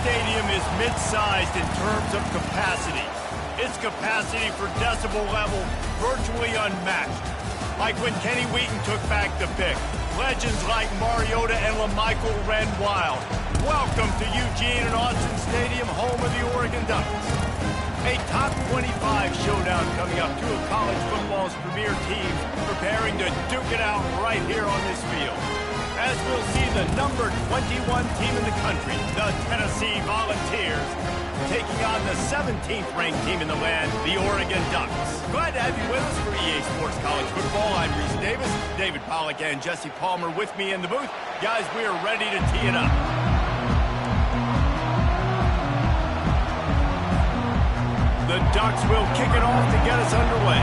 stadium is mid-sized in terms of capacity. Its capacity for decibel level virtually unmatched. Like when Kenny Wheaton took back the pick. Legends like Mariota and LaMichael ran wild. Welcome to Eugene and Austin Stadium, home of the Oregon Ducks. A top 25 showdown coming up. Two of college football's premier teams preparing to duke it out right here on this field. As we'll see the number 21 team in the country, the Tennessee Volunteers, taking on the 17th ranked team in the land, the Oregon Ducks. Glad to have you with us for EA Sports College Football. I'm Reese Davis, David Pollack and Jesse Palmer with me in the booth. Guys, we are ready to tee it up. The Ducks will kick it off to get us underway.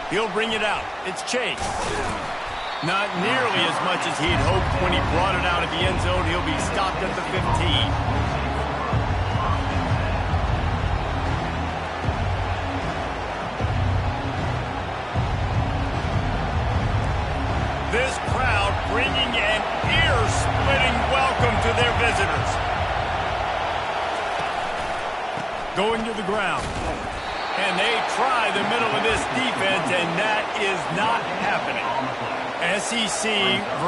He'll bring it out. It's Chase. Not nearly as much as he'd hoped when he brought it out of the end zone. He'll be stopped at the 15. This crowd bringing an ear-splitting welcome to their visitors. Going to the ground. And they try the middle of this defense, and that is not happening. SEC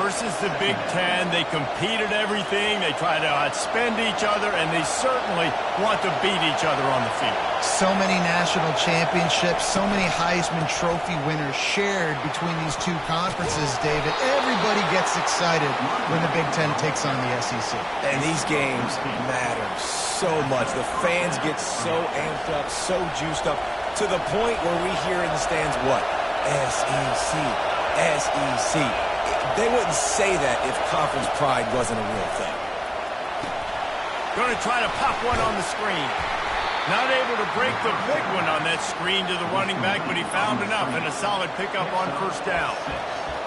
versus the Big Ten. They compete at everything. They try to outspend each other, and they certainly want to beat each other on the field. So many national championships, so many Heisman Trophy winners shared between these two conferences, David. Everybody gets excited when the Big Ten takes on the SEC. And these games matter so much. The fans get so amped up, so juiced up, to the point where we hear in the stands, what? SEC, SEC. They wouldn't say that if conference pride wasn't a real thing. Going to try to pop one on the screen. Not able to break the big one on that screen to the running back, but he found enough and a solid pickup on first down.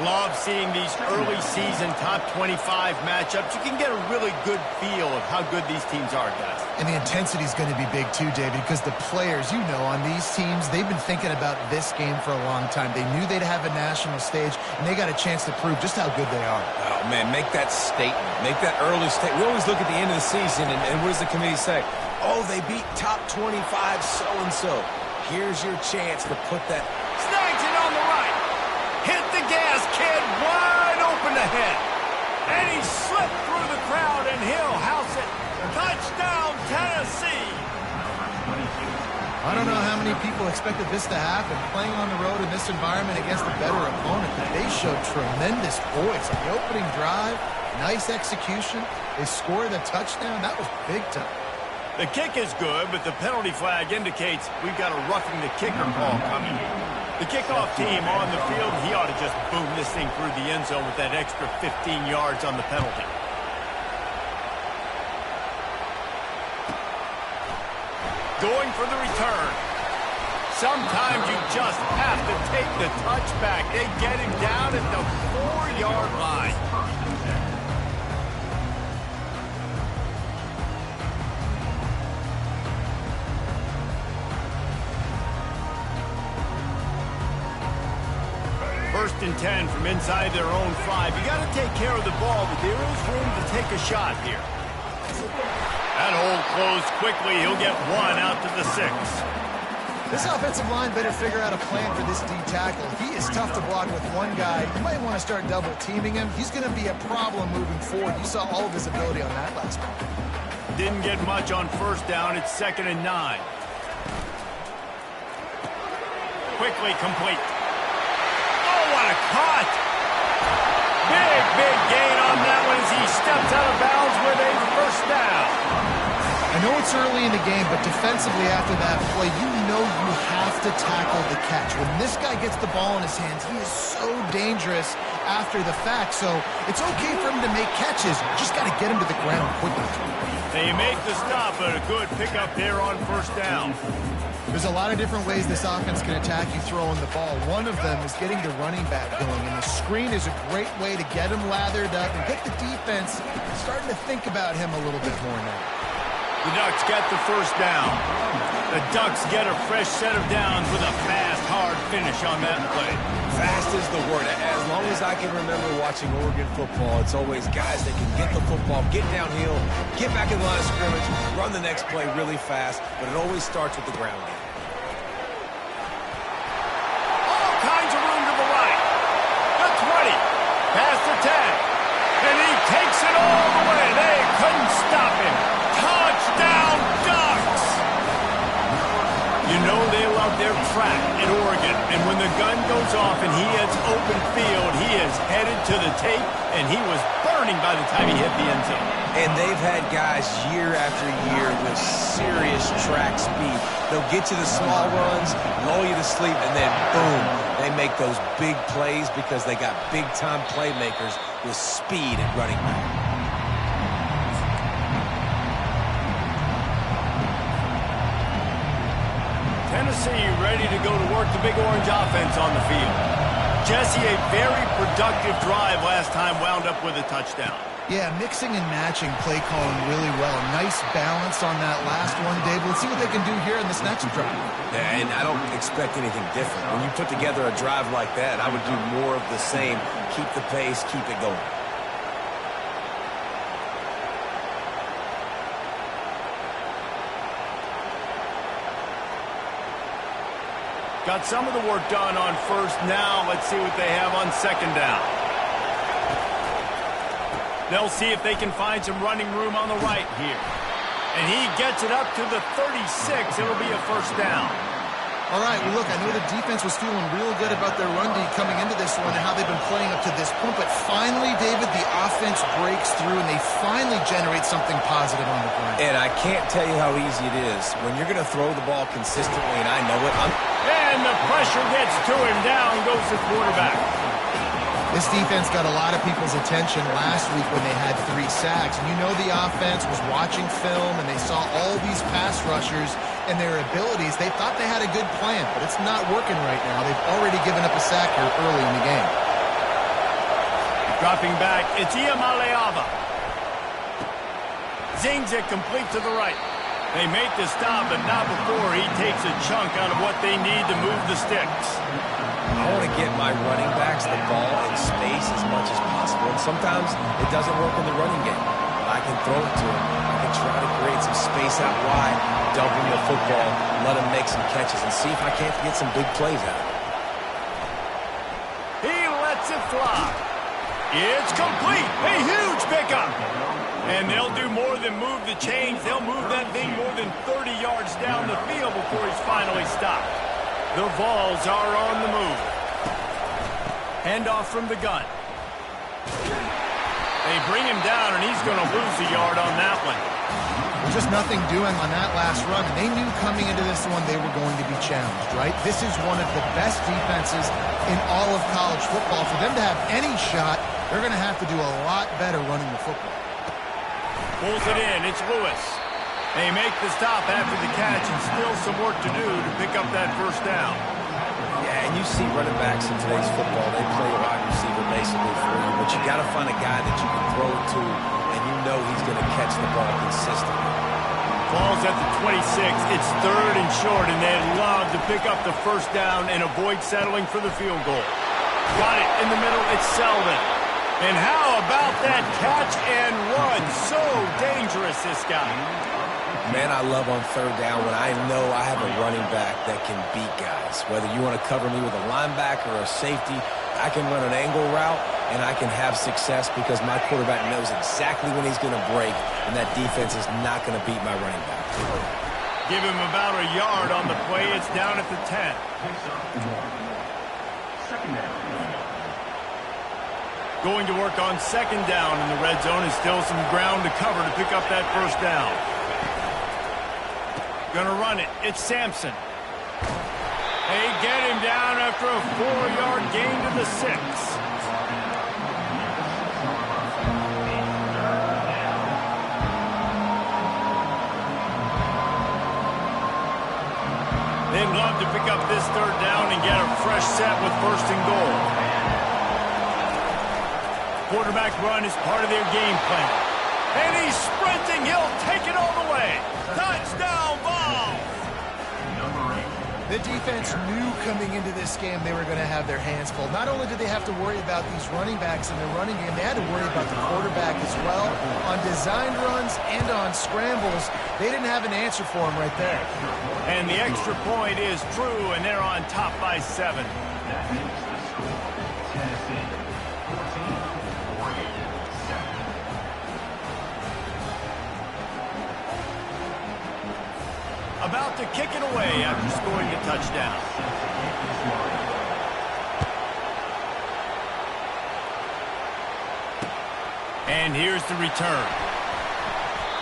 Love seeing these early season top 25 matchups. You can get a really good feel of how good these teams are, guys. And the intensity is going to be big too, David, because the players, you know, on these teams, they've been thinking about this game for a long time. They knew they'd have a national stage, and they got a chance to prove just how good they are. Oh, man, make that statement. Make that early statement. We always look at the end of the season, and what does the committee say? Oh, they beat top 25 so-and-so. Here's your chance to put that. Snags it on the right. Hit the gas, kid. Wide open ahead. And he slipped through the crowd, and he'll house it. Touchdown, Tennessee. I don't know how many people expected this to happen. Playing on the road in this environment against a better opponent, but they showed tremendous poise on the opening drive. Nice execution. They scored a touchdown. That was big time. The kick is good, but the penalty flag indicates we've got a roughing the kicker call coming. The kickoff team on the field, he ought to just boom this thing through the end zone with that extra 15 yards on the penalty. Going for the return. Sometimes you just have to take the touchback. They get him down at the 4-yard line. First and 10 from inside their own 5. You got to take care of the ball, but there is room to take a shot here. That hole closed quickly. He'll get one out to the 6. This offensive line better figure out a plan for this D tackle. He is tough to block with one guy. You might want to start double teaming him. He's going to be a problem moving forward. You saw all of his ability on that last one. Didn't get much on first down. It's 2nd and 9. Quickly complete. What a cut! Big gain on that one as he steps out of bounds with a first down. I know it's early in the game, but defensively after that play, you know you have to tackle the catch. When this guy gets the ball in his hands, he is so dangerous after the fact. So it's okay for him to make catches. You just got to get him to the ground quickly. They make the stop, but a good pickup there on first down. There's a lot of different ways this offense can attack you throwing the ball. One of them is getting the running back going, and the screen is a great way to get him lathered up and get the defense starting to think about him a little bit more now. The Ducks get the first down. The Ducks get a fresh set of downs with a fast, hard finish on that play. Fast is the word. As long as I can remember watching Oregon football, it's always guys that can get the football, get downhill, get back in the line of scrimmage, run the next play really fast, but it always starts with the ground game. All kinds of room to the right. The 20, past the 10, and he takes it all the way. They couldn't stop him. Touchdown, Ducks! You know they love their track at Oregon, and when the gun goes off and he hits open field, he is headed to the tape, and he was burning by the time he hit the end zone. And they've had guys year after year with serious track speed. They'll get you the small runs, lull you to sleep, and then boom, they make those big plays because they got big-time playmakers with speed at running back. Tennessee ready to go to work the Big Orange offense on the field. Jesse, a very productive drive last time wound up with a touchdown. Yeah, mixing and matching play calling really well. Nice balance on that last one, Dave. Let's see what they can do here in this next drive. Yeah, and I don't expect anything different. When you put together a drive like that, I would do more of the same. Keep the pace, keep it going. Got some of the work done on first. Now let's see what they have on second down. They'll see if they can find some running room on the right here. And he gets it up to the 36. It'll be a first down. All right, well, look, I know the defense was feeling real good about their run D coming into this one and how they've been playing up to this point. But finally, David, the offense breaks through and they finally generate something positive on the ground. And I can't tell you how easy it is. When you're going to throw the ball consistently, and I know it, and the pressure gets to him. Down goes the quarterback. This defense got a lot of people's attention last week when they had 3 sacks. And you know the offense was watching film and they saw all these pass rushers and their abilities. They thought they had a good plan, but it's not working right now. They've already given up a sack here early in the game. Dropping back, it's Iamaleava. Zings it complete to the right. They make the stop, but not before he takes a chunk out of what they need to move the sticks. I want to get my running backs the ball in space as much as possible. And sometimes it doesn't work in the running game. But I can throw it to him. I can try to create some space out wide, dump him the football, let him make some catches, and see if I can't get some big plays out of it. He lets it fly. It's complete. A huge pickup. And they'll do more than move the chains. They'll move that thing more than 30 yards down the field before he's finally stopped. The Vols are on the move. Handoff from the gun. They bring him down, and he's going to lose a yard on that one. There's just nothing doing on that last run, and they knew coming into this one they were going to be challenged, right? This is one of the best defenses in all of college football. For them to have any shot, they're going to have to do a lot better running the football. Pulls it in. It's Lewis. They make the stop after the catch, and still some work to do to pick up that first down. Yeah, and you see running backs in today's football, they play a wide receiver basically for you, but you got to find a guy that you can throw it to, and you know he's going to catch the ball consistently. Ball's at the 26. It's third and short, and they'd love to pick up the first down and avoid settling for the field goal. Got it in the middle. It's Selvin. And how about that catch and run? So dangerous, this guy. Man, I love on third down when I know I have a running back that can beat guys. Whether you want to cover me with a linebacker or a safety, I can run an angle route, and I can have success because my quarterback knows exactly when he's going to break, and that defense is not going to beat my running back. Give him about a yard on the play. It's down at the 10. Going to work on second down in the red zone, and still some ground to cover to pick up that first down. Gonna run it. It's Sampson. They get him down after a 4-yard gain to the 6. They'd love to pick up this third down and get a fresh set with first and goal. Quarterback run is part of their game plan. And he's sprinting. He'll take it all the way. Touchdown, Vols! The defense knew coming into this game they were going to have their hands full. Not only did they have to worry about these running backs in the running game, they had to worry about the quarterback as well. On designed runs and on scrambles, they didn't have an answer for him right there. And the extra point is true, and they're on top by 7. That makes the score Tennessee 14, Oregon 7. About to kick it away after scoring the touchdown. And here's the return.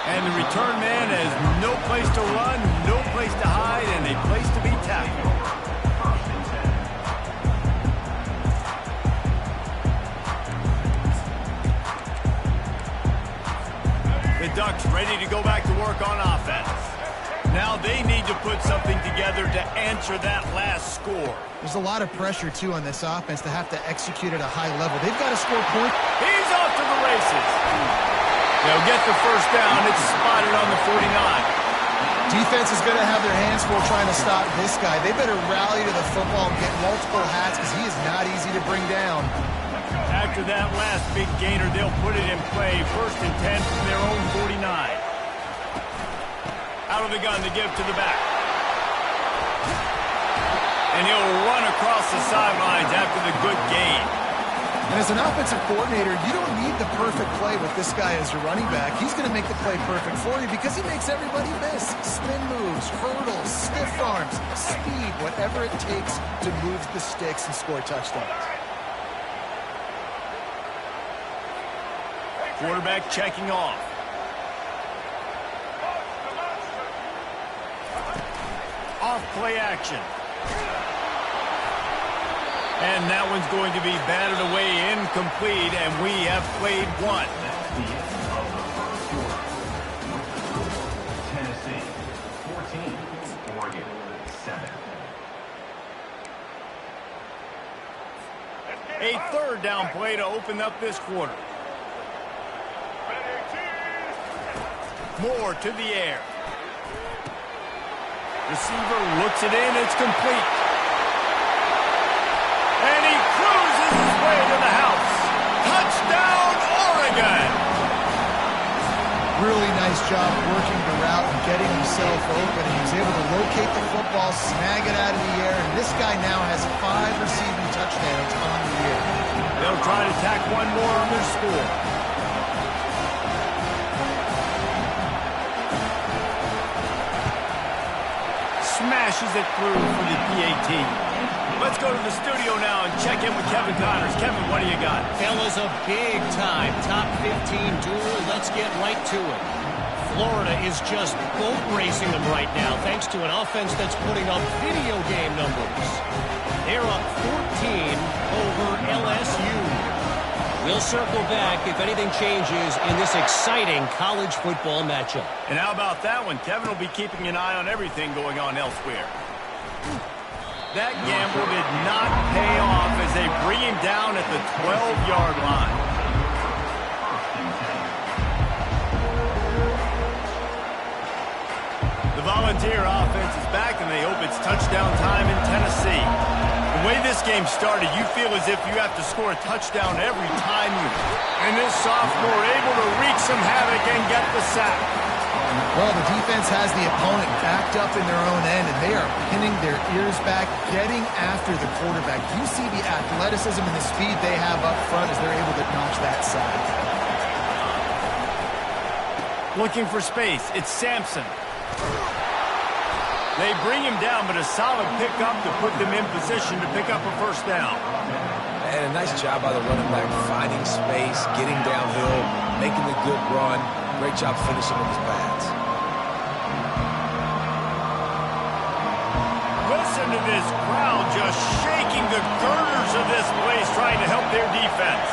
And the return man has no place to run, no place to hide, and a place to be tackled. The Ducks ready to go back to work on offense. Now they need to put something together to answer that last score. There's a lot of pressure, too, on this offense to have to execute at a high level. They've got to score points. He's off to the races. They'll get the first down. It's spotted on the 49. Defense is going to have their hands full trying to stop this guy. They better rally to the football and get multiple hats because he is not easy to bring down. After that last big gainer, they'll put it in play. 1st and 10 from their own 49. Out of the gun to give to the back. And he'll run across the sidelines after the good gain. And as an offensive coordinator, you don't need the perfect play with this guy as your running back. He's going to make the play perfect for you because he makes everybody miss. Spin moves, hurdles, stiff arms, speed, whatever it takes to move the sticks and score touchdowns. Quarterback checking off. Off play action. And that one's going to be batted away incomplete, and we have played one. The end of the first quarter. Tennessee 14, Oregon 7. A 3rd down play to open up this quarter. Moore to the air. Receiver looks it in. It's complete. And he cruises his way to the house. Touchdown, Oregon! Really nice job working the route and getting himself open. And he was able to locate the football, snag it out of the air, and this guy now has 5 receiving touchdowns on the year. They'll try to tack one more on their score. Smashes it through for the PAT. Let's go to the studio now and check in with Kevin Connors. Kevin, what do you got? Fellas, a big-time top 15 duel. Let's get right to it. Florida is just boat racing them right now, thanks to an offense that's putting up video game numbers. They're up 14 over LSU. We'll circle back if anything changes in this exciting college football matchup. And how about that one? Kevin will be keeping an eye on everything going on elsewhere. That gamble did not pay off as they bring him down at the 12-yard line. The Volunteer offense is back, and they hope it's touchdown time in Tennessee. The way this game started, you feel as if you have to score a touchdown every time you... And this sophomore able to wreak some havoc and get the sack. Well, the defense has the opponent backed up in their own end, and they are pinning their ears back, getting after the quarterback. You see the athleticism and the speed they have up front as they're able to notch that sack. Looking for space. It's Sampson. They bring him down, but a solid pickup to put them in position to pick up a first down. And a nice job by the running back, finding space, getting downhill, making the good run. Great job finishing with his pads. Listen to this crowd just shaking the girders of this place, trying to help their defense.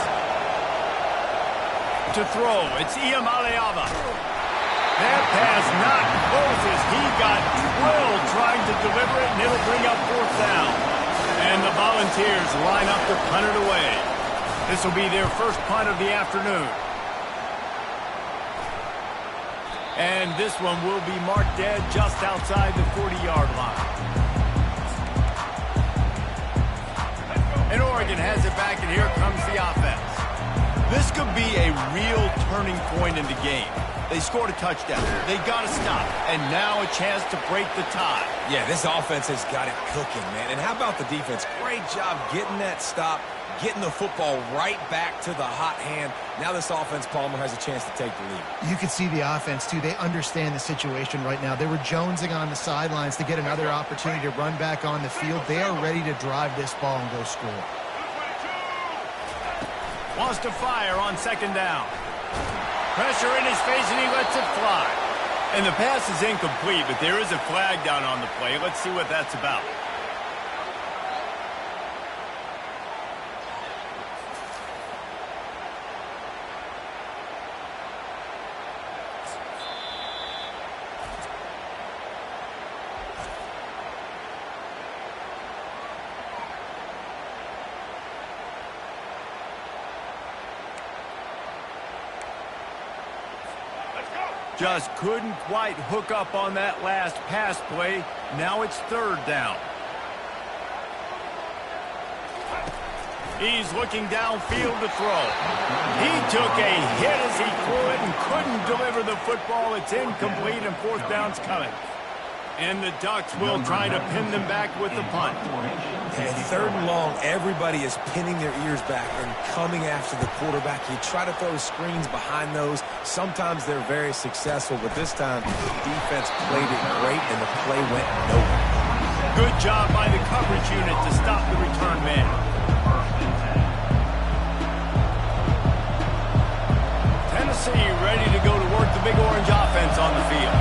To throw, it's Iamaleava. That pass not close as he got drilled trying to deliver it, and it'll bring up 4th down. And the Volunteers line up to punt it away. This will be their first punt of the afternoon. And this one will be marked dead just outside the 40-yard line. And Oregon has it back, and here comes the offense. This could be a real turning point in the game. They scored a touchdown. They got to stop. And now a chance to break the tie. Yeah, this offense has got it cooking, man. And how about the defense? Great job getting that stop, getting the football right back to the hot hand. Now this offense, Palmer, has a chance to take the lead. You can see the offense, too. They understand the situation right now. They were jonesing on the sidelines to get another opportunity to run back on the field. They are ready to drive this ball and go score. Wants to fire on second down. Pressure in his face, and he lets it fly. And the pass is incomplete, but there is a flag down on the play. Let's see what that's about. Just couldn't quite hook up on that last pass play. Now it's third down. He's looking downfield to throw. He took a hit as he threw it and couldn't deliver the football. It's incomplete, and fourth down's coming. And the Ducks will try to pin them back with the punt. And third and long, everybody is pinning their ears back and coming after the quarterback. You try to throw screens behind those. Sometimes they're very successful, but this time the defense played it great and the play went nowhere. Good job by the coverage unit to stop the return man. Tennessee ready to go to work the Big Orange offense on the field.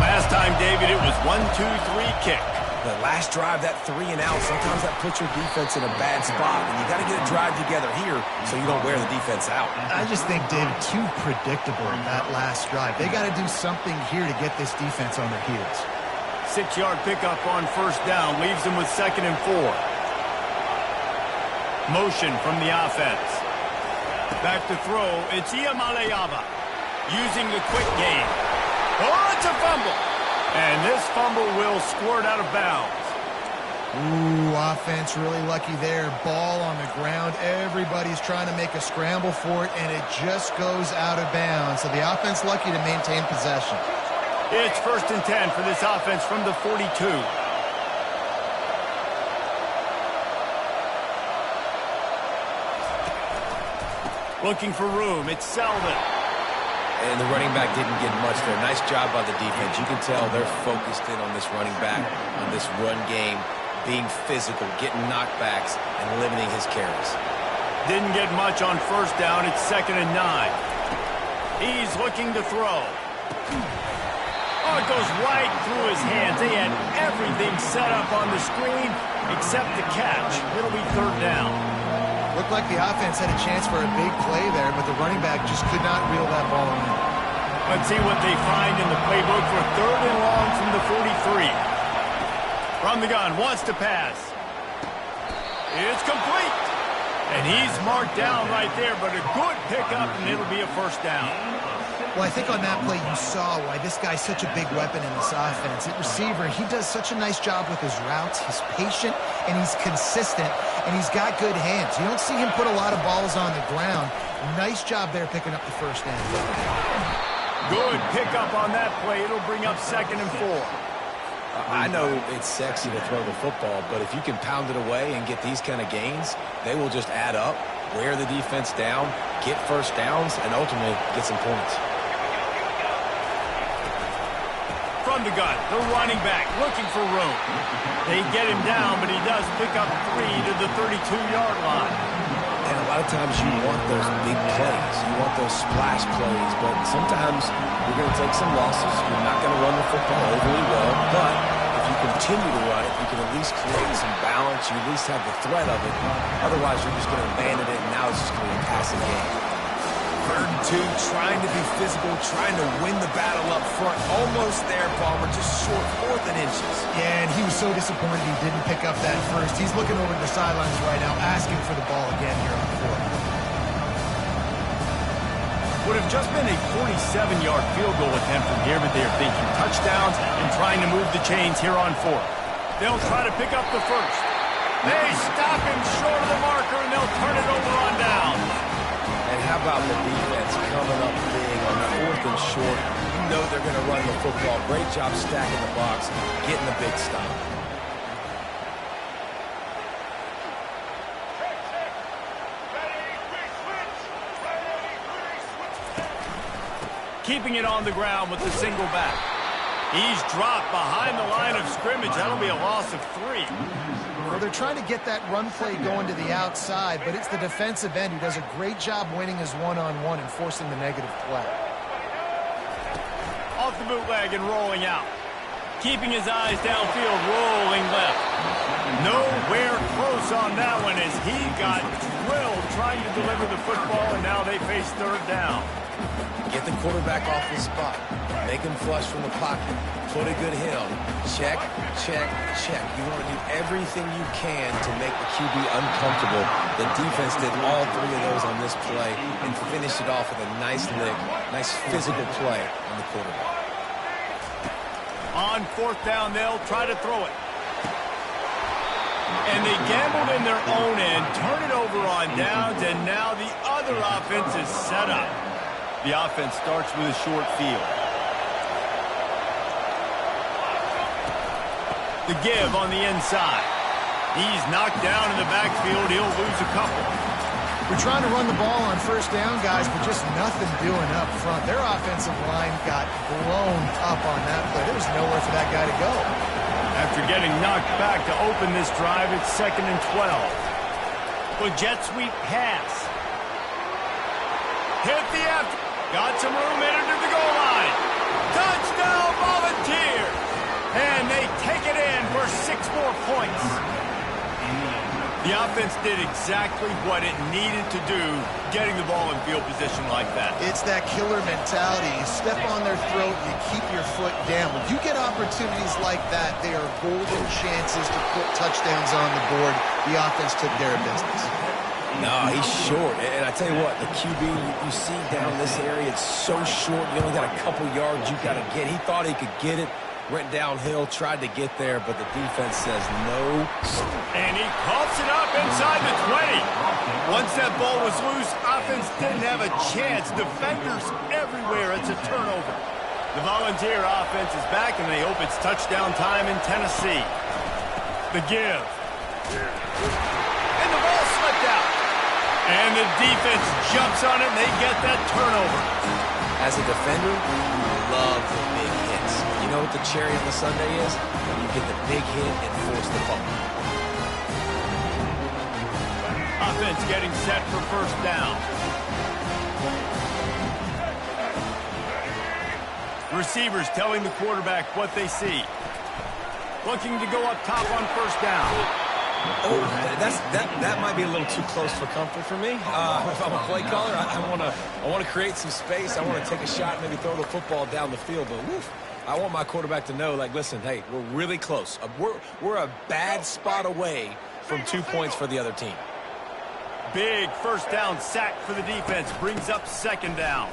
Last time, David, it was 1-2-3 kick. The last drive, that 3 and out, sometimes that puts your defense in a bad spot. And you got to get a drive together here so you don't wear the defense out. I just think, David, too predictable in that last drive. They got to do something here to get this defense on their heels. 6-yard pickup on first down leaves them with 2nd and 4. Motion from the offense. Back to throw, it's Iamaleava using the quick game. Oh, it's a fumble. And this fumble will squirt out of bounds. Ooh, offense really lucky there. Ball on the ground. Everybody's trying to make a scramble for it, and it just goes out of bounds. So the offense lucky to maintain possession. It's 1st and 10 for this offense from the 42. Looking for room. It's Selden. And the running back didn't get much there. Nice job by the defense. You can tell they're focused in on this running back, on this run game, being physical, getting knockbacks, and limiting his carries. Didn't get much on first down. It's 2nd and 9. He's looking to throw. Oh, it goes right through his hands. They had everything set up on the screen except the catch. It'll be third down. Looked like the offense had a chance for a big play there, but the running back just could not reel that ball in. Let's see what they find in the playbook for third and long from the 43. From the gun, wants to pass. It's complete. And he's marked down right there, but a good pickup, and it'll be a first down. Well, I think on that play you saw why this guy's such a big weapon in this offense. At receiver, he does such a nice job with his routes. He's patient, and he's consistent, and he's got good hands. You don't see him put a lot of balls on the ground. Nice job there picking up the first down. Good pickup on that play. It'll bring up 2nd and 4. I know it's sexy to throw the football, but if you can pound it away and get these kind of gains, they will just add up, wear the defense down, get first downs, and ultimately get some points. From the gun, the running back looking for room. They get him down, but he does pick up 3 to the 32-yard line. And a lot of times you want those big plays. You want those splash plays, but sometimes you're going to take some losses. You're not going to run the football overly well, but if you continue to run it, you can at least create some balance. You at least have the threat of it. Otherwise, you're just going to abandon it, and now it's just going to be a passing game. 3rd and 2, trying to be physical, trying to win the battle up front. Almost there, Palmer, just short, 4th and inches. Yeah, and he was so disappointed he didn't pick up that first. He's looking over the sidelines right now, asking for the ball again here on 4th. Would have just been a 47-yard field goal attempt from here, but they're thinking touchdowns and trying to move the chains here on 4th. They'll try to pick up the first. They stop him short of the marker, and they'll turn it over on down. And how about the defense coming up big on 4th and short? You know they're going to run the football. Great job stacking the box, getting the big stop. Keeping it on the ground with the single back. He's dropped behind the line of scrimmage. That'll be a loss of 3. Well, they're trying to get that run play going to the outside, but it's the defensive end who does a great job winning his one-on-one and forcing the negative play. Off the bootleg and rolling out. Keeping his eyes downfield, rolling left. Nowhere close on that one as he got drilled trying to deliver the football, and now they face 3rd down. Get the quarterback off his spot. Make him flush from the pocket. Put a good hit on him. Check, check, check. You want to do everything you can to make the QB uncomfortable. The defense did all 3 of those on this play and finished it off with a nice lick, nice physical play on the quarterback. On 4th down, they'll try to throw it. And they gambled in their own end, turn it over on downs, and now the other offense is set up. The offense starts with a short field. The give on the inside. He's knocked down in the backfield. He'll lose a couple. We're trying to run the ball on 1st down, guys, but just nothing doing up front. Their offensive line got blown up on that play. There was nowhere for that guy to go. After getting knocked back to open this drive, it's 2nd and 12. With jet sweep pass. Hit the after. Got some room, entered the goal line. Touchdown, Volunteers! And they take it in for 6 more points. The offense did exactly what it needed to do, getting the ball in field position like that. It's that killer mentality. You step on their throat, you keep your foot down. When you get opportunities like that, they are golden chances to put touchdowns on the board. The offense took care of business. No, he's short. And I tell you what, the QB, you see down this area, it's so short. You only got a couple yards you got to get. He thought he could get it, went downhill, tried to get there, but the defense says no. And he coughs it up inside the 20. Once that ball was loose, offense didn't have a chance. Defenders everywhere. It's a turnover. The Volunteer offense is back, and they hope it's touchdown time in Tennessee. The give. And the ball slipped out. And the defense jumps on it, and they get that turnover. As a defender, you love the big hits. You know what the cherry on the sundae is? When you get the big hit and force the fumble. Offense getting set for 1st down. Receivers telling the quarterback what they see. Looking to go up top on 1st down. Oh, that might be a little too close for comfort for me. If I'm a play caller, I want to create some space. I want to take a shot, maybe throw the football down the field. But woof, I want my quarterback to know, like, listen, hey, we're really close. We're a bad spot away from 2 points for the other team. Big 1st down sack for the defense. Brings up 2nd down.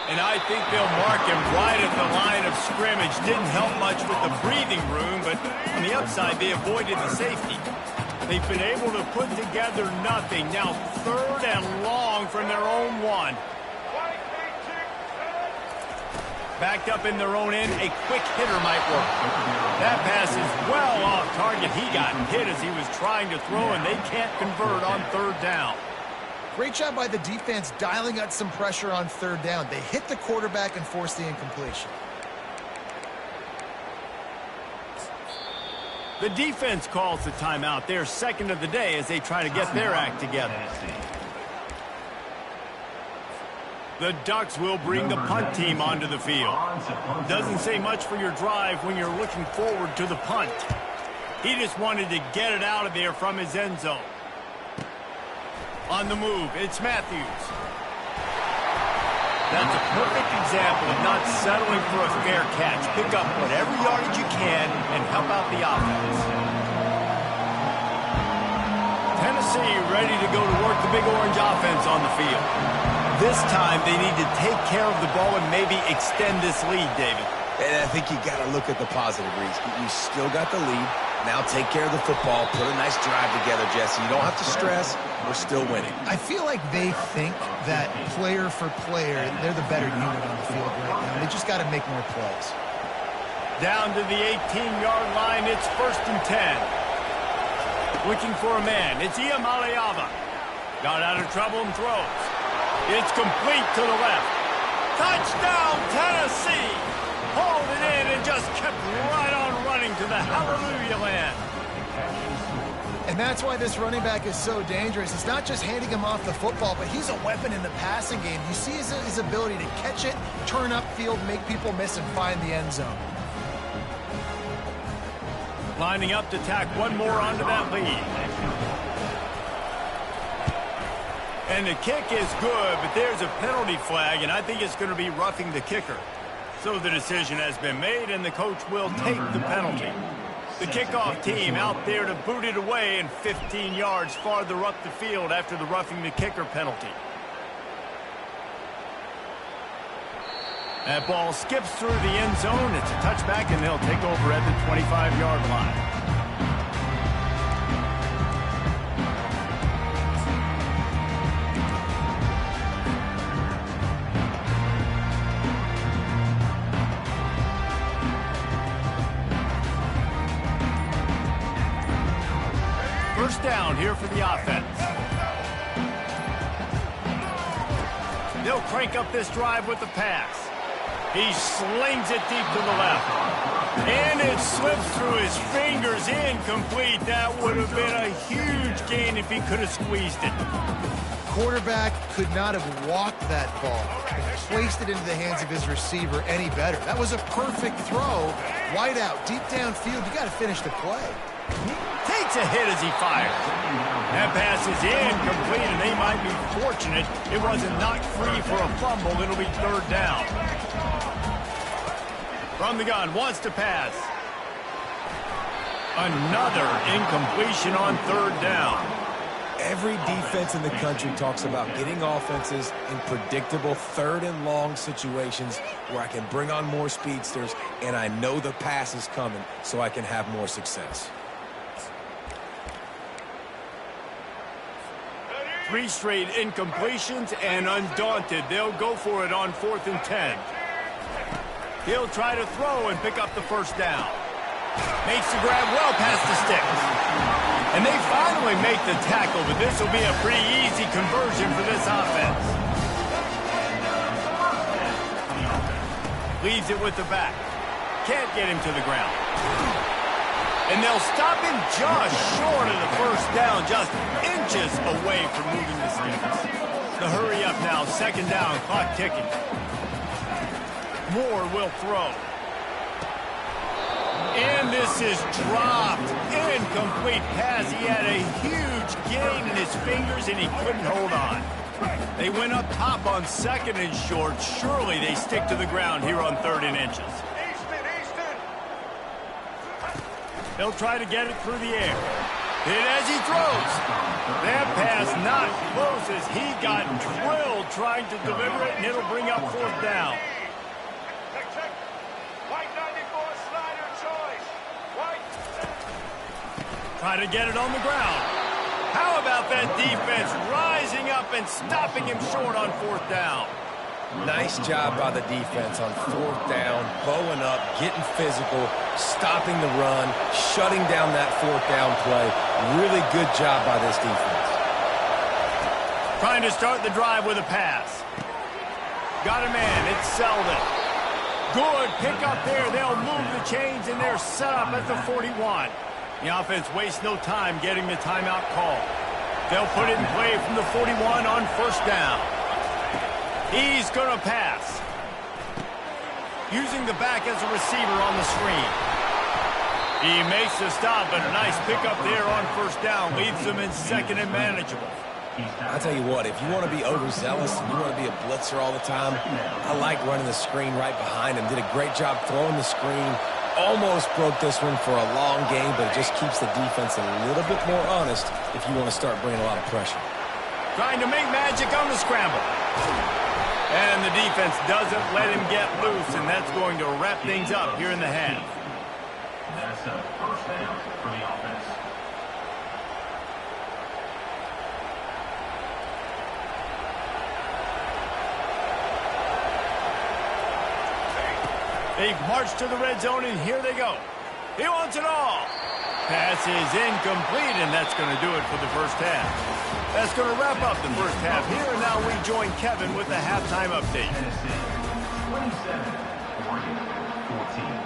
And I think they'll mark him right at the line of scrimmage. Didn't help much with the breathing room, but on the upside, they avoided the safety. They've been able to put together nothing. Now 3rd and long from their own 1. Backed up in their own end, a quick hitter might work. That pass is well off target. He got hit as he was trying to throw, and they can't convert on 3rd down. Great job by the defense dialing up some pressure on 3rd down. They hit the quarterback and forced the incompletion. The defense calls the timeout. They're 2nd of the day as they try to get their act together. The Ducks will bring the punt team onto the field. Doesn't say much for your drive when you're looking forward to the punt. He just wanted to get it out of there from his end zone. On the move, it's Matthews. That's a perfect example of not settling for a fair catch. Pick up whatever yardage you can and help out the offense. Tennessee ready to go to work the Big Orange offense on the field. This time they need to take care of the ball and maybe extend this lead, David. And I think you got to look at the positive, Reese. You still got the lead. Now take care of the football. Put a nice drive together, Jesse. You don't have to stress. We're still winning. I feel like they think that player for player, they're the better unit on the field right now. They just got to make more plays. Down to the 18-yard line, it's 1st and 10. Looking for a man, it's Iamaleava. Got out of trouble and throws. It's complete to the left. Touchdown, Tennessee! Hauled it in and just kept right on running to the hallelujah land. And that's why this running back is so dangerous. It's not just handing him off the football, but he's a weapon in the passing game. You see his ability to catch it, turn upfield, make people miss, and find the end zone. Lining up to tack one more onto that lead. And the kick is good, but there's a penalty flag, and I think it's going to be roughing the kicker. So the decision has been made, and the coach will take the penalty. The kickoff team out there to boot it away and 15 yards farther up the field after the roughing the kicker penalty. That ball skips through the end zone. It's a touchback, and they'll take over at the 25-yard line. First down here for the offense. They'll crank up this drive with the pass. He slings it deep to the left. And it slips through his fingers, incomplete. That would have been a huge gain if he could have squeezed it. Quarterback could not have walked that ball and placed it into the hands of his receiver any better. That was a perfect throw. Wide out, deep downfield. You got to finish the play. Takes a hit as he fires. That pass is incomplete, and they might be fortunate it wasn't knocked free for a fumble. It'll be 3rd down. From the gun, wants to pass. Another incompletion on 3rd down. Every defense in the country talks about getting offenses in predictable 3rd and long situations where I can bring on more speedsters, and I know the pass is coming, so I can have more success. 3 straight incompletions, and undaunted, they'll go for it on 4th and 10. He'll try to throw and pick up the 1st down. Makes the grab well past the sticks. And they finally make the tackle, but this will be a pretty easy conversion for this offense. Leaves it with the back. Can't get him to the ground. And they'll stop him just short of the 1st down, just inches away from moving the sticks. The hurry up now, 2nd down, clock ticking. Moore will throw. And this is dropped. Incomplete pass. He had a huge gain in his fingers, and he couldn't hold on. They went up top on 2nd and short. Surely they stick to the ground here on 3rd and inches. They'll try to get it through the air. Hit as he throws. That pass not close as he got drilled trying to deliver it, and it'll bring up 4th down. Try to get it on the ground. How about that defense rising up and stopping him short on 4th down? Nice job by the defense on 4th down, bowing up, getting physical, stopping the run, shutting down that 4th down play. Really good job by this defense. Trying to start the drive with a pass. Got a man, it's Selden. Good pick up there. They'll move the chains, and they're set up at the 41. The offense wastes no time getting the timeout call. They'll put it in play from the 41 on 1st down. He's going to pass. Using the back as a receiver on the screen. He makes the stop, but a nice pickup there on 1st down. Leaves them in 2nd and manageable. I'll tell you what, if you want to be overzealous and you want to be a blitzer all the time, I like running the screen right behind him. Did a great job throwing the screen. Almost broke this one for a long game, but it just keeps the defense a little bit more honest if you want to start bringing a lot of pressure. Trying to make magic on the scramble. And the defense doesn't let him get loose, and that's going to wrap things up here in the half. That's a first down for the offense. They've marched to the red zone, and here they go. He wants it all. Pass is incomplete, and that's going to do it for the first half. That's going to wrap up the first half here, and now we join Kevin with the halftime update. Tennessee, 27, Oregon, 14.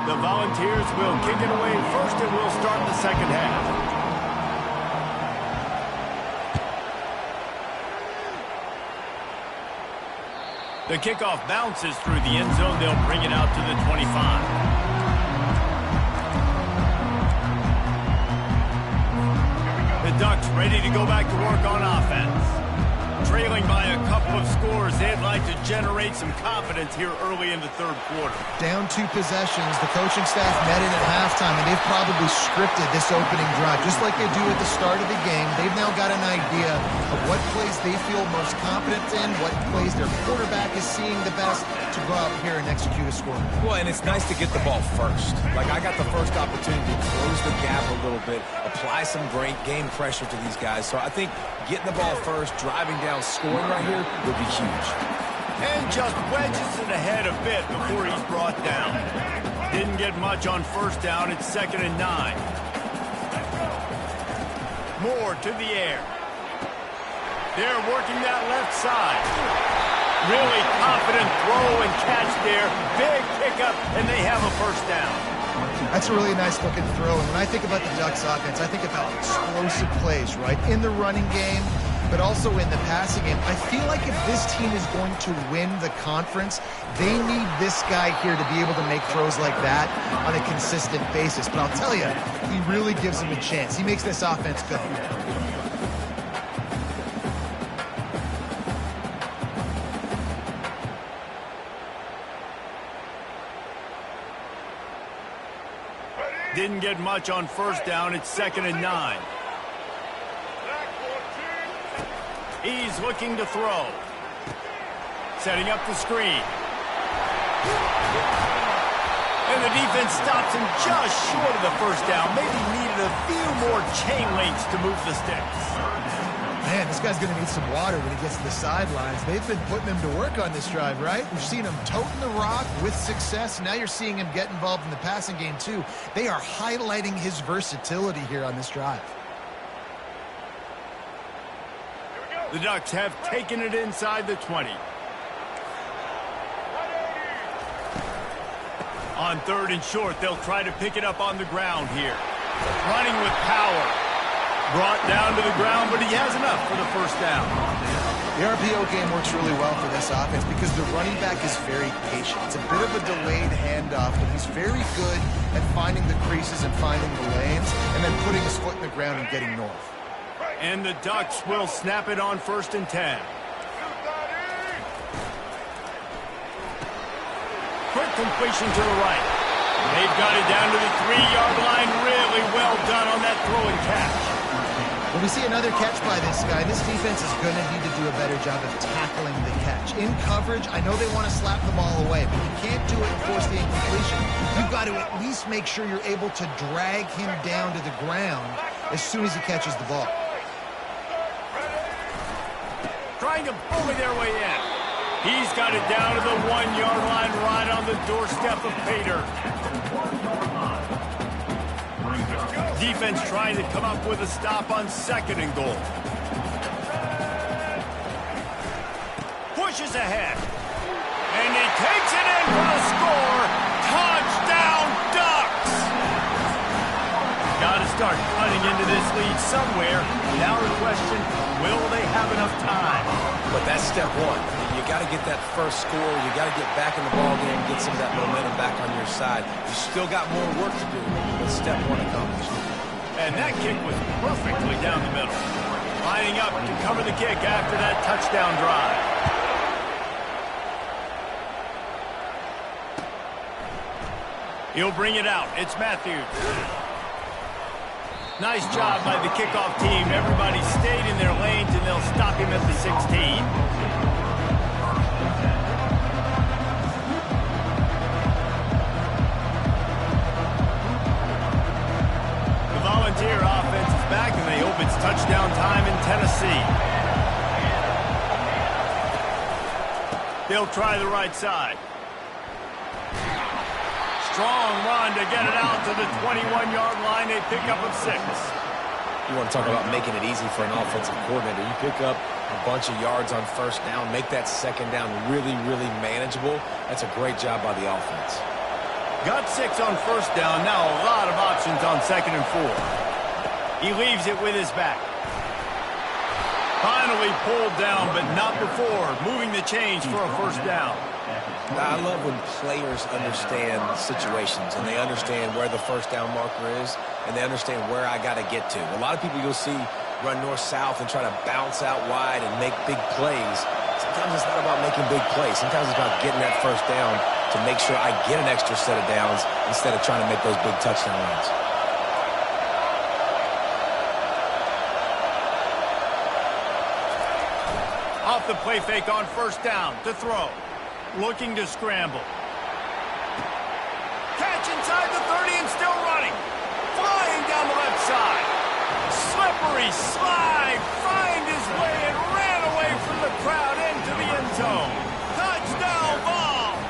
The Volunteers will kick it away first, and we'll start the second half. The kickoff bounces through the end zone. They'll bring it out to the 25. The Ducks ready to go back to work on offense. Trailing by a couple of scores, they'd like to generate some confidence here early in the third quarter. Down 2 possessions, the coaching staff met in at halftime, and they've probably scripted this opening drive. Just like they do at the start of the game, they've now got an idea of what plays they feel most confident in, what plays their quarterback is seeing the best to go out here and execute a score. Well, and it's nice to get the ball first. Like, I got the first opportunity to close the gap a little bit, apply some great game pressure to these guys. So I think getting the ball first, driving down, scoring right here would be huge. And just wedges it ahead a bit before he's brought down. Didn't get much on first down. It's 2nd and 9. Moore to the air. They're working that left side. Really confident throw and catch there. Big pickup, and they have a first down. That's a really nice looking throw. And when I think about the Ducks offense, I think about explosive plays, right? In the running game, but also in the passing game. I feel like if this team is going to win the conference, they need this guy here to be able to make throws like that on a consistent basis. But I'll tell you, he really gives them a chance. He makes this offense go. Didn't get much on first down. It's 2nd and 9. He's looking to throw. Setting up the screen. And the defense stops him just short of the first down. Maybe needed a few more chain links to move the sticks. Man, this guy's going to need some water when he gets to the sidelines. They've been putting him to work on this drive, right? We've seen him toting the rock with success. Now you're seeing him get involved in the passing game, too. They are highlighting his versatility here on this drive. The Ducks have taken it inside the 20. On 3rd and short, they'll try to pick it up on the ground here. Running with power. Brought down to the ground, but he has enough for the first down. The RPO game works really well for this offense because the running back is very patient. It's a bit of a delayed handoff, but he's very good at finding the creases and finding the lanes and then putting his foot in the ground and getting north. And the Ducks will snap it on 1st and 10. Quick completion to the right. They've got it down to the 3-yard line. Really well done on that throw and catch. When we see another catch by this guy, this defense is going to need to do a better job of tackling the catch. In coverage, I know they want to slap the ball away, but you can't do it and force the incompletion. You've got to at least make sure you're able to drag him down to the ground as soon as he catches the ball. Trying to bully their way in. He's got it down to the 1-yard line right on the doorstep of Pater. Defense trying to come up with a stop on 2nd and goal. Pushes ahead. And he takes it in for the score. Touchdown, Ducks! Got to start cutting into this lead somewhere. Now the question, will they have enough time? But that's step one. You got to get that first score. You got to get back in the ball game, get some of that momentum back on your side. You still got more work to do, but step one accomplished. And that kick was perfectly down the middle. Lining up to cover the kick after that touchdown drive. He'll bring it out. It's Matthews. Nice job by the kickoff team. Everybody stayed in their lanes, and they'll stop him at the 16. The Volunteer offense is back, and they hope it's touchdown time in Tennessee. They'll try the right side. Strong run to get it out to the 21-yard line. They pick up of 6. You want to talk about making it easy for an offensive coordinator. You pick up a bunch of yards on first down, make that second down really, really manageable. That's a great job by the offense. Got 6 on first down. Now a lot of options on 2nd and 4. He leaves it with his back. Finally pulled down, but not before. Moving the chains for a first down. I love when players understand situations and they understand where the first down marker is and they understand where I got to get to. A lot of people you'll see run north-south and try to bounce out wide and make big plays. Sometimes it's not about making big plays. Sometimes it's about getting that first down to make sure I get an extra set of downs instead of trying to make those big touchdown runs. Off the play fake on first down to throw. Looking to scramble. Catch inside the 30 and still running. Flying down the left side. Slippery slide. Find his way and ran away from the crowd into the end zone. Touchdown ball.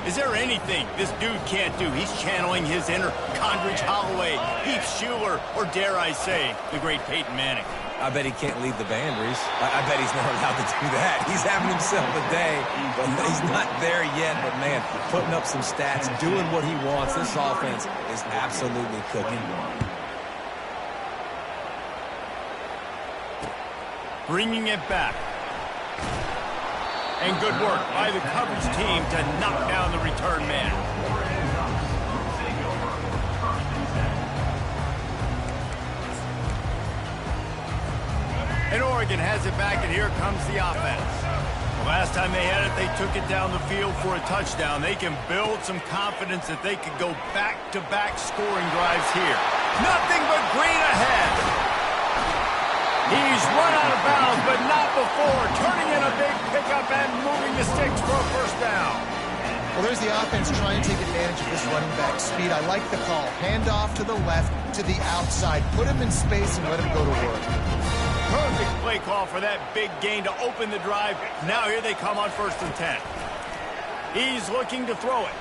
Is there anything this dude can't do? He's channeling his inner Condridge Holloway, Heath Schuler, or dare I say, the great Peyton Manning. I bet he can't lead the band, Reese. I bet he's not allowed to do that. He's having himself a day, but he's not there yet. But, man, putting up some stats, doing what he wants. This offense is absolutely cooking. Bringing it back. And good work by the coverage team to knock down the return man. And Oregon has it back, and here comes the offense. The last time they had it, they took it down the field for a touchdown. They can build some confidence that they could go back-to-back scoring drives here. Nothing but green ahead. He's run out of bounds, but not before. Turning in a big pickup and moving the sticks for a first down. Well, there's the offense trying to take advantage of this running back speed. I like the call. Hand off to the left, to the outside. Put him in space and let him go to work. Perfect play call for that big gain to open the drive. Now here they come on 1st and 10. He's looking to throw it.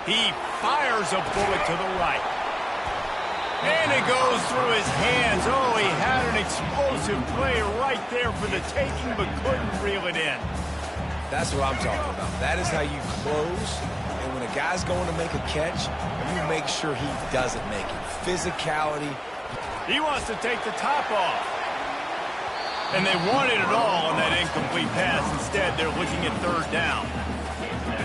He fires a bullet to the right. And it goes through his hands. Oh, he had an explosive play right there for the taking, but couldn't reel it in. That's what I'm talking about. That is how you close. And when a guy's going to make a catch, you make sure he doesn't make it. Physicality. He wants to take the top off. And they wanted it all on that incomplete pass. Instead, they're looking at 3rd down.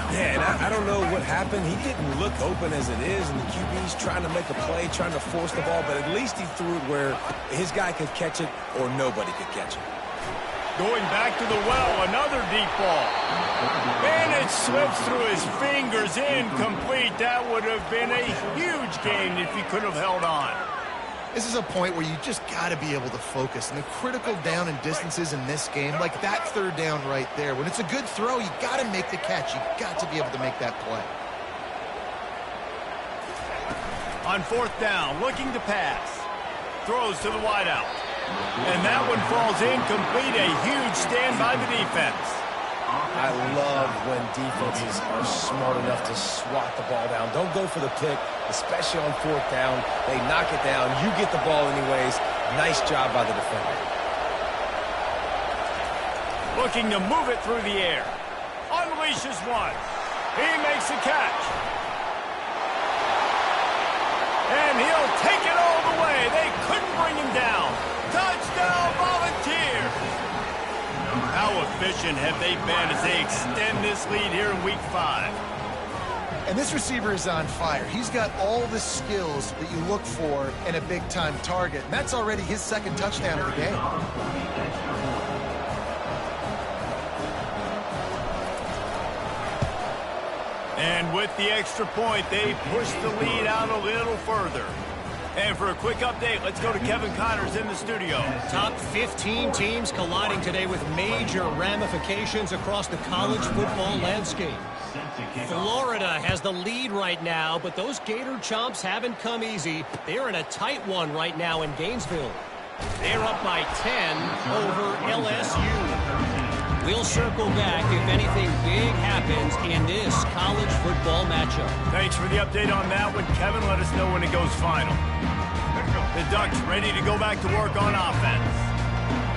Yeah, and I don't know what happened. He didn't look open as it is, and the QB's trying to make a play, trying to force the ball, but at least he threw it where his guy could catch it or nobody could catch it. Going back to the well, another deep ball. And it slips through his fingers, incomplete. That would have been a huge gain if he could have held on. This is a point where you just got to be able to focus. And the critical down and distances in this game, like that 3rd down right there, when it's a good throw, you got to make the catch. You got to be able to make that play. On 4th down, looking to pass. Throws to the wideout. And that one falls incomplete. A huge stand by the defense. I love when defenses are smart enough to swat the ball down. Don't go for the pick, especially on 4th down. They knock it down. You get the ball anyways. Nice job by the defender. Looking to move it through the air. Unleashes one. He makes a catch. And he'll take it all the way. They couldn't bring him down. Touchdown, Volunteers. How efficient have they been as they extend this lead here in Week 5? And this receiver is on fire. He's got all the skills that you look for in a big-time target. And that's already his 2nd touchdown of the game. And with the extra point, they push the lead out a little further. And for a quick update, let's go to Kevin Connors in the studio. Top 15 teams colliding today with major ramifications across the college football landscape. Florida has the lead right now, but those Gator Chomps haven't come easy. They're in a tight one right now in Gainesville. They're up by 10 over LSU. We'll circle back if anything big happens in this college football matchup. Thanks for the update on that one, Kevin. Let us know when it goes final. The Ducks ready to go back to work on offense.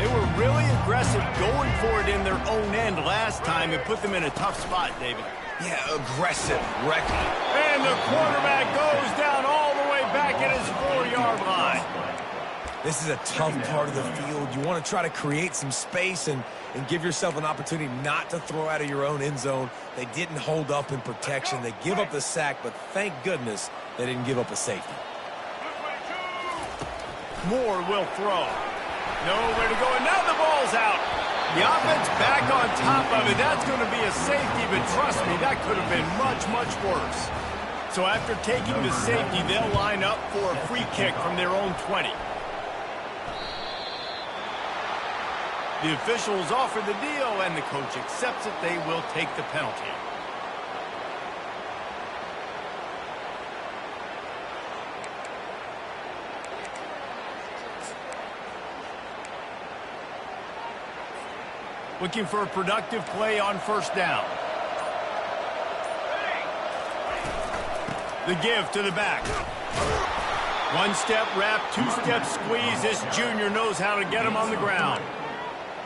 They were really aggressive going for it in their own end last time. It put them in a tough spot, David. Yeah, aggressive, wrecking. And the quarterback goes down all the way back at his 4-yard line. This is a tough part of the field. You want to try to create some space and give yourself an opportunity not to throw out of your own end zone. They didn't hold up in protection. They give up the sack, but thank goodness they didn't give up a safety. Moore will throw. Nowhere to go, and now the ball's out. The offense back on top of it. That's going to be a safety, but trust me, that could have been much, much worse. So after taking the safety, they'll line up for a free kick from their own 20. The officials offer the deal, and the coach accepts it. They will take the penalty. Looking for a productive play on first down. The give to the back. One-step wrap, two-step squeeze. This junior knows how to get him on the ground.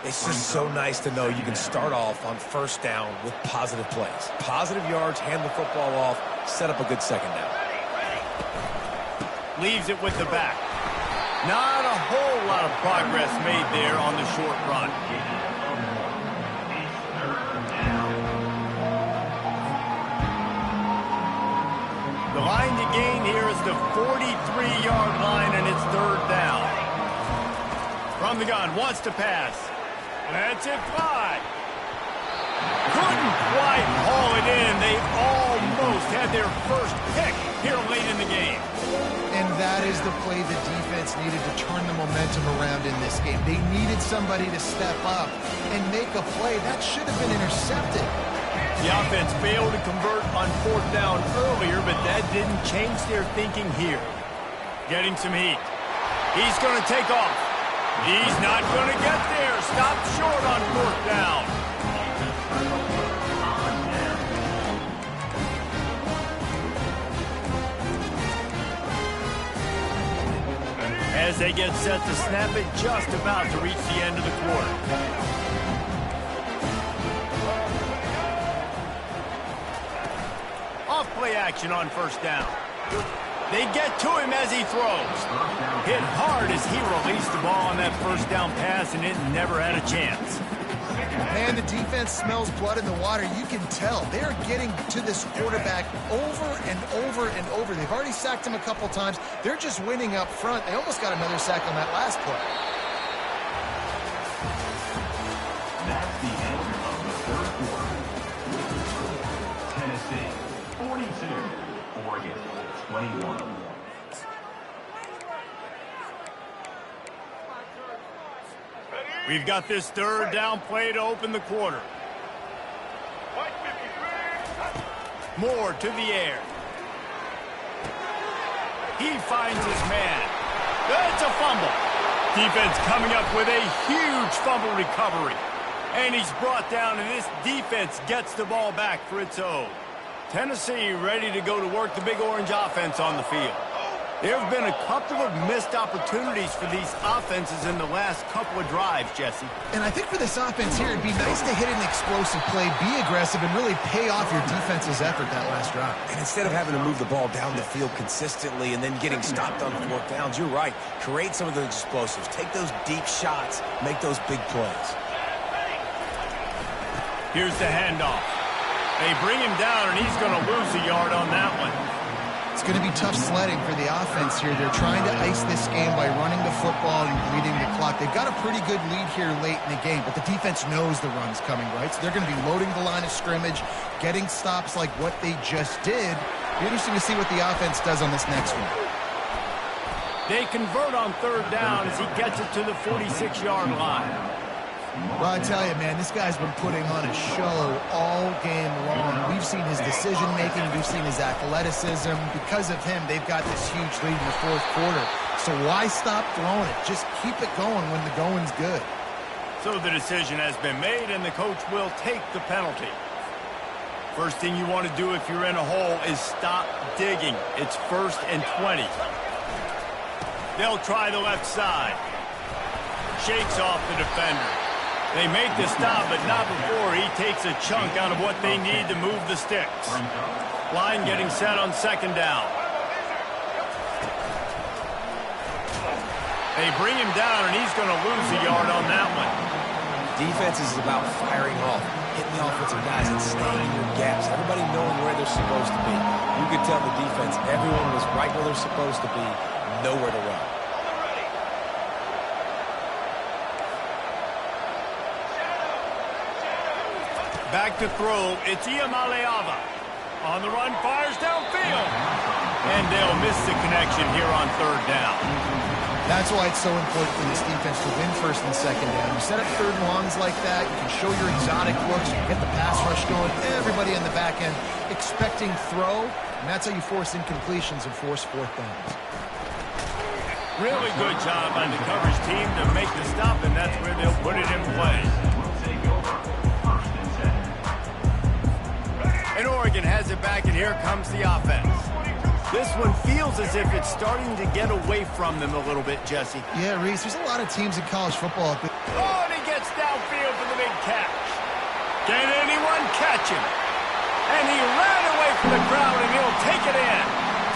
It's just so nice to know you can start off on first down with positive plays. Positive yards, hand the football off, set up a good second down. Leaves it with the back. Not a whole lot of progress made there on the short run. The line to gain here is the 43-yard line, and it's third down. From the gun, wants to pass. That's it, fly. Couldn't quite haul it in. They almost had their first pick here late in the game. And that is the play the defense needed to turn the momentum around in this game. They needed somebody to step up and make a play. That should have been intercepted. The offense failed to convert on fourth down earlier, but that didn't change their thinking here. Getting some heat. He's going to take off. He's not going to get there. Stopped short on fourth down. As they get set to snap it, just about to reach the end of the quarter. Off-play action on first down. They get to him as he throws. Hit hard as he released the ball on that first down pass, and it never had a chance. Man, the defense smells blood in the water. You can tell. They're getting to this quarterback over and over and over. They've already sacked him a couple times. They're just winning up front. They almost got another sack on that last play. That's the end of the third quarter. Tennessee, 42. Oregon, 21. We've got this third down play to open the quarter. Moore to the air. He finds his man. It's a fumble. Defense coming up with a huge fumble recovery. And he's brought down, and this defense gets the ball back for its own. Tennessee ready to go to work the Big Orange offense on the field. There have been a couple of missed opportunities for these offenses in the last couple of drives, Jesse. And I think for this offense here, it'd be nice to hit an explosive play, be aggressive, and really pay off your defense's effort that last drive. And instead of having to move the ball down the field consistently and then getting stopped on fourth downs, you're right. Create some of those explosives. Take those deep shots. Make those big plays. Here's the handoff. They bring him down, and he's going to lose a yard on that one. It's going to be tough sledding for the offense here. They're trying to ice this game by running the football and bleeding the clock. They've got a pretty good lead here late in the game, but the defense knows the run's coming, right? So they're going to be loading the line of scrimmage, getting stops like what they just did. Be interesting to see what the offense does on this next one. They convert on third down as he gets it to the 46-yard line. Well, I tell you, man, this guy's been putting on a show all game long. We've seen his decision-making. We've seen his athleticism. Because of him, they've got this huge lead in the fourth quarter. So why stop throwing it? Just keep it going when the going's good. So the decision has been made, and the coach will take the penalty. First thing you want to do if you're in a hole is stop digging. It's 1st and 20. They'll try the left side. Shakes off the defender. They make the stop, but not before he takes a chunk out of what they need to move the sticks. Line getting set on 2nd down. They bring him down, and he's going to lose a yard on that one. Defense is about firing off, hitting the offensive guys and staying in your gaps. Everybody knowing where they're supposed to be. You could tell the defense, everyone was right where they're supposed to be, nowhere to run. Back to throw, it's Iamaleava. On the run, fires downfield. And they'll miss the connection here on 3rd down. That's why it's so important for this defense to win 1st and 2nd down. You set up 3rd and longs like that, you can show your exotic looks, you can get the pass rush going, everybody in the back end expecting throw, and that's how you force incompletions and force 4th downs. Really good job by the coverage team to make the stop, and that's where they'll put it in play. And Oregon has it back, and here comes the offense. This one feels as if it's starting to get away from them a little bit, Jesse. Yeah, Reese, there's a lot of teams in college football. Oh, and he gets downfield for the big catch. Can anyone catch him? And he ran away from the crowd, and he'll take it in.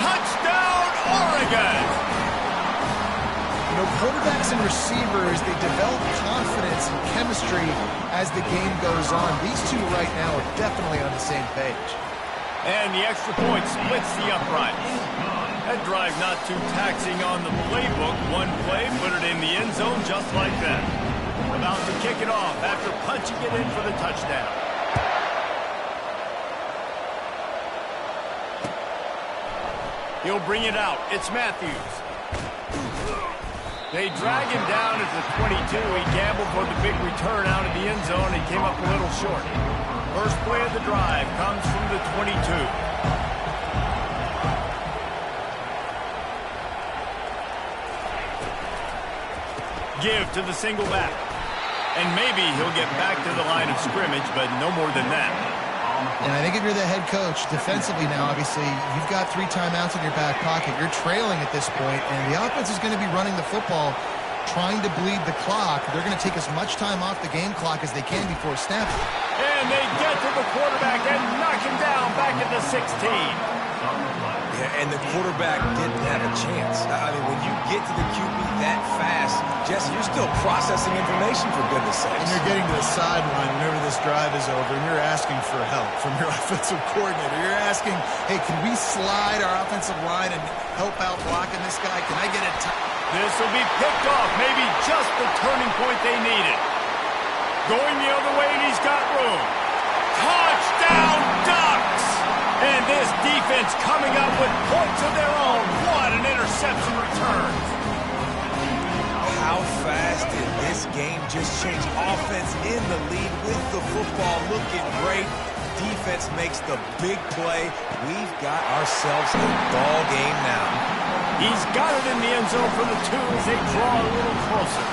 Touchdown, Oregon! You know, quarterbacks and receivers, they develop confidence and chemistry as the game goes on. These two right now are definitely on the same page. And the extra point splits the uprights. That drive not too taxing on the playbook. One play, put it in the end zone just like that. About to kick it off after punching it in for the touchdown. He'll bring it out. It's Matthews. They drag him down at the 22. He gambled for the big return out of the end zone and came up a little short. First play of the drive comes from the 22. Give to the single back. And maybe he'll get back to the line of scrimmage, but no more than that. And I think if you're the head coach, defensively now, obviously, you've got 3 timeouts in your back pocket. You're trailing at this point, and the offense is going to be running the football, trying to bleed the clock. They're going to take as much time off the game clock as they can before snapping. And they get to the quarterback and knock him down back at the 16. Yeah, and the quarterback didn't have a chance. I mean, when you get to the QB that fast, Jesse, you're still processing information, for goodness sakes. And you're getting to the sideline whenever this drive is over, and you're asking for help from your offensive coordinator. You're asking, hey, can we slide our offensive line and help out blocking this guy? Can I get a This will be picked off, maybe just the turning point they needed. Going the other way, and he's got room. Touchdown, Ducks! And this defense coming up with points of their own. What an interception return. How fast did this game just change? Offense in the lead with the football looking great. Defense makes the big play. We've got ourselves a ball game now. He's got it in the end zone for the 2 as they draw a little closer.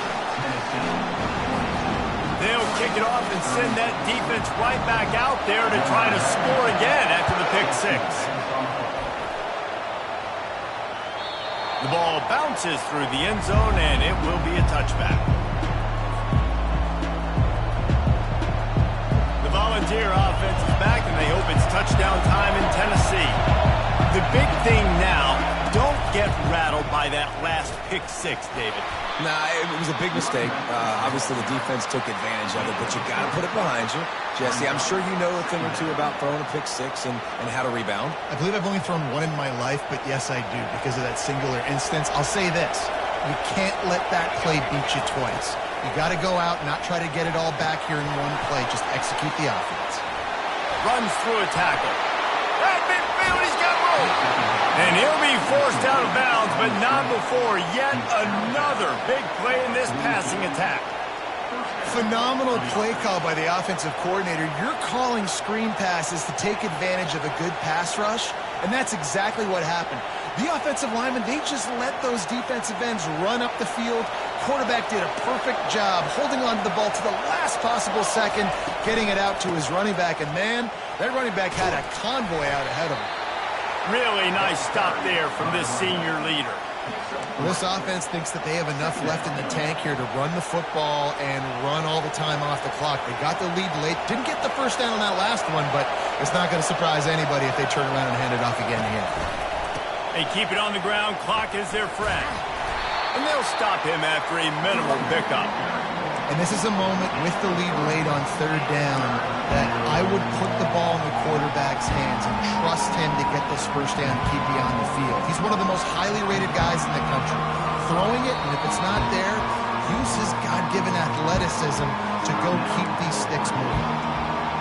They'll kick it off and send that defense right back out there to try to score again after the pick 6. The ball bounces through the end zone, and it will be a touchback. The Volunteer offense is back, and they hope it's touchdown time in Tennessee. The big thing now, don't get rattled by that last pick 6, David. Nah, it was a big mistake. Obviously, the defense took advantage of it, but you got to put it behind you. Jesse, I'm sure you know a thing or two about throwing a pick six and how to rebound. I believe I've only thrown one in my life, but yes, I do, because of that singular instance. I'll say this. You can't let that play beat you twice. You got to go out and not try to get it all back here in one play. Just execute the offense. Runs through a tackle. At midfield, he's got room. And he'll be forced out of bounds, but not before yet another big play in this passing attack. Phenomenal play call by the offensive coordinator. You're calling screen passes to take advantage of a good pass rush, and that's exactly what happened. The offensive linemen, they just let those defensive ends run up the field. Quarterback did a perfect job holding on to the ball to the last possible second, getting it out to his running back, and man, that running back had a convoy out ahead of him. Really nice stop there from this senior leader. Well, this offense thinks that they have enough left in the tank here to run the football and run all the time off the clock. They got the lead late. Didn't get the first down on that last one, but it's not going to surprise anybody if they turn around and hand it off again here. They keep it on the ground. Clock is their friend. And they'll stop him after a minimal pickup. And this is a moment with the lead late on third down that I would put the ball in the quarterback's hands and trust him to get this first down and keep you on the field. He's one of the most highly rated guys in the country. Throwing it, and if it's not there, use his God-given athleticism to go keep these sticks moving.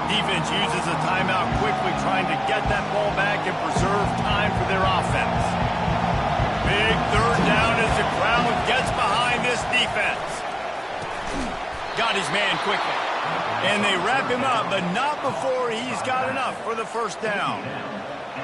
Defense uses a timeout quickly, trying to get that ball back and preserve time for their offense. Big third down as the crowd gets behind this defense. Got his man quickly. And they wrap him up, but not before he's got enough for the first down.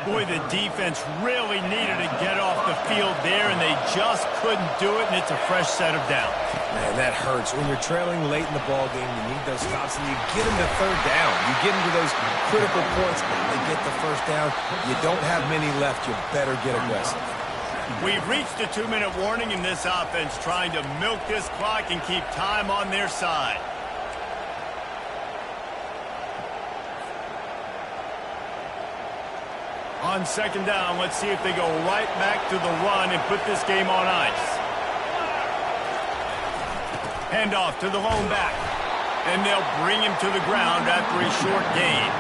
Boy, the defense really needed to get off the field there, and they just couldn't do it, and it's a fresh set of downs. Man, that hurts. When you're trailing late in the ball game, you need those stops, and you get them to third down. You get them to those critical points, they get the first down. You don't have many left. You better get aggressive. We've reached a 2-minute warning in this offense, trying to milk this clock and keep time on their side. On second down, let's see if they go right back to the run and put this game on ice. Handoff to the lone back. And they'll bring him to the ground after a short gain.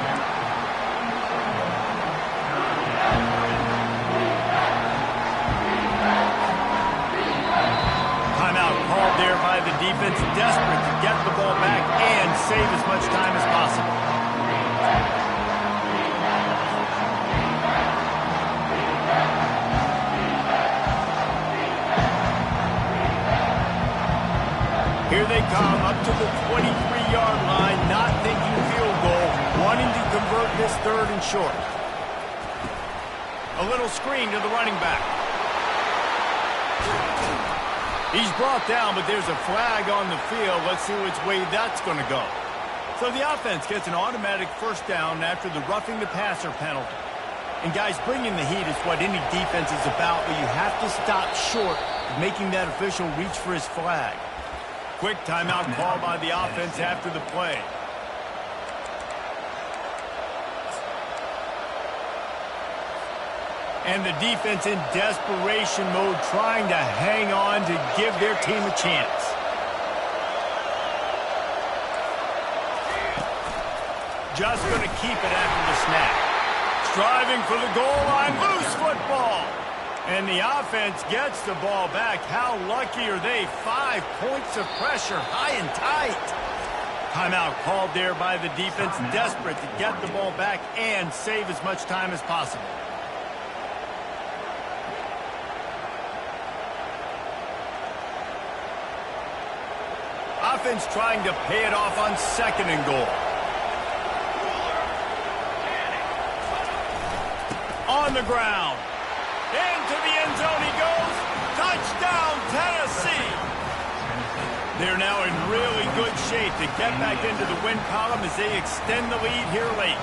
Called there by the defense, desperate to get the ball back and save as much time as possible. Here they come up to the 23-yard line, not thinking field goal, wanting to convert this third and short. A little screen to the running back. He's brought down, but there's a flag on the field. Let's see which way that's going to go. So the offense gets an automatic first down after the roughing the passer penalty. And guys, bringing the heat is what any defense is about, but you have to stop short of making that official reach for his flag. Quick timeout call by the offense after the play. And the defense in desperation mode, trying to hang on to give their team a chance. Just going to keep it after the snap. Striving for the goal line, loose football. And the offense gets the ball back. How lucky are they? 5 points of pressure, high and tight. Timeout called there by the defense, desperate to get the ball back and save as much time as possible. Offense trying to pay it off on second and goal. On the ground. Into the end zone he goes. Touchdown, Tennessee. They're now in really good shape to get back into the win column as they extend the lead here late.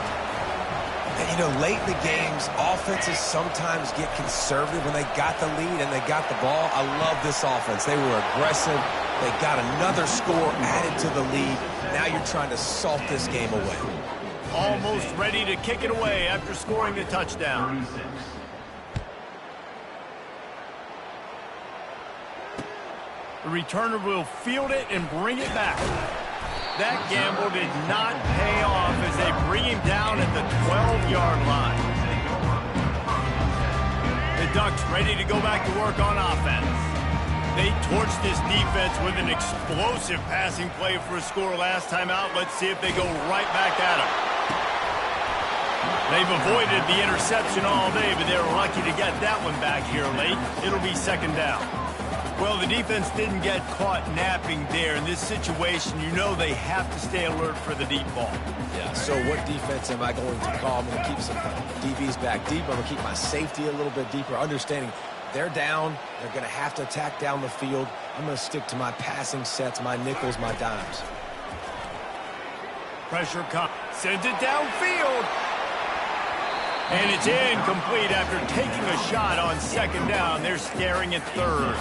And, you know, late in the games, offenses sometimes get conservative when they got the lead and they got the ball. I love this offense. They were aggressive. They got another score added to the lead. Now you're trying to salt this game away. Almost ready to kick it away after scoring the touchdown. The returner will field it and bring it back. That gamble did not pay off as they bring him down at the 12-yard line. The Ducks ready to go back to work on offense. They torched this defense with an explosive passing play for a score last time out. Let's see if they go right back at him. They've avoided the interception all day, but they were lucky to get that one back here late. It'll be second down. Well, the defense didn't get caught napping there. In this situation, you know they have to stay alert for the deep ball. Yeah, so what defense am I going to call? I'm going to keep some DBs back deep. I'm going to keep my safety a little bit deeper, understanding they're down. They're going to have to attack down the field. I'm going to stick to my passing sets, my nickels, my dimes. Pressure comes. Sends it downfield. And it's incomplete after taking a shot on second down. They're staring at third.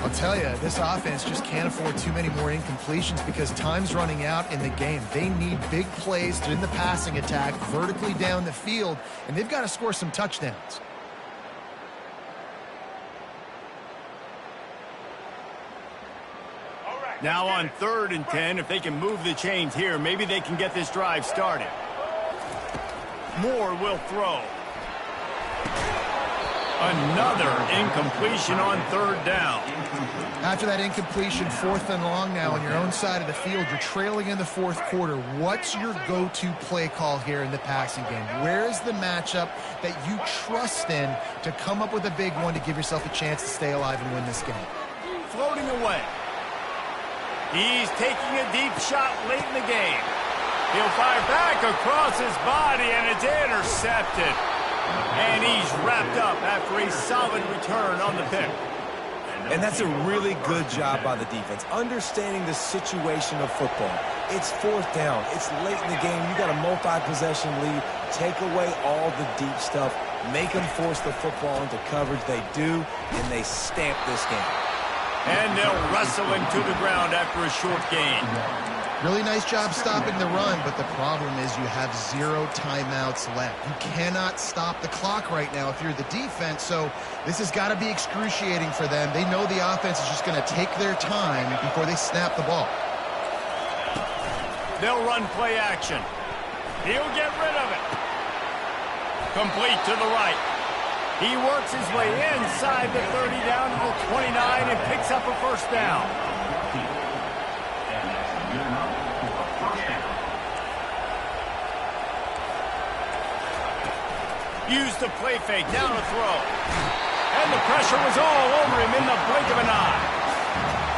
I'll tell you, this offense just can't afford too many more incompletions because time's running out in the game. They need big plays in the passing attack, vertically down the field, and they've got to score some touchdowns. Now on 3rd and 10, if they can move the chains here, maybe they can get this drive started. Moore will throw. Another incompletion on 3rd down. After that incompletion, 4th and long now on your own side of the field, you're trailing in the 4th quarter. What's your go-to play call here in the passing game? Where is the matchup that you trust in to come up with a big one to give yourself a chance to stay alive and win this game? Floating away. He's taking a deep shot late in the game. He'll fire back across his body, and it's intercepted. And he's wrapped up after a solid return on the pick. And that's a really good job by the defense, understanding the situation of football. It's 4th down. It's late in the game. You got a multi-possession lead. Take away all the deep stuff. Make them force the football into coverage. They do, and they stamp this game. And they'll wrestle him to the ground after a short gain. Really nice job stopping the run, but the problem is you have 0 timeouts left. You cannot stop the clock right now if you're the defense, so this has got to be excruciating for them. They know the offense is just going to take their time before they snap the ball. They'll run play action. He'll get rid of it. Complete to the right. He works his way inside the 30 down to the 29 and picks up a first down. Used the play fake, down to throw. And the pressure was all over him in the blink of an eye.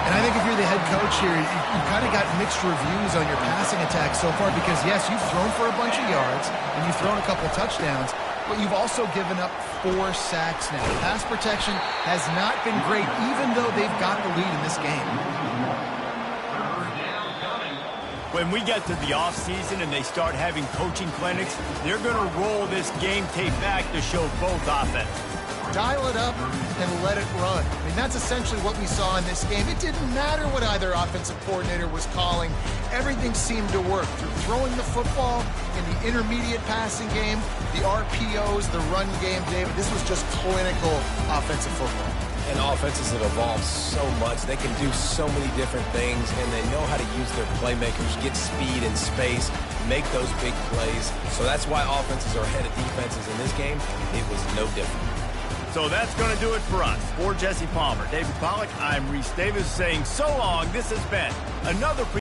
And I think if you're the head coach here, you've kind of got mixed reviews on your passing attack so far because, yes, you've thrown for a bunch of yards and you've thrown a couple touchdowns, but you've also given up 4 sacks now. Pass protection has not been great, even though they've got the lead in this game. When we get to the offseason and they start having coaching clinics, they're going to roll this game tape back to show both offense. Dial it up and let it run. I mean, that's essentially what we saw in this game. It didn't matter what either offensive coordinator was calling. Everything seemed to work. Through throwing the football in the intermediate passing game, the RPOs, the run game, David, this was just clinical offensive football. And offenses have evolved so much. They can do so many different things, and they know how to use their playmakers, get speed and space, make those big plays. So that's why offenses are ahead of defenses in this game. It was no different. So that's going to do it for us. For Jesse Palmer, David Pollack, I'm Reese Davis saying so long. This has been another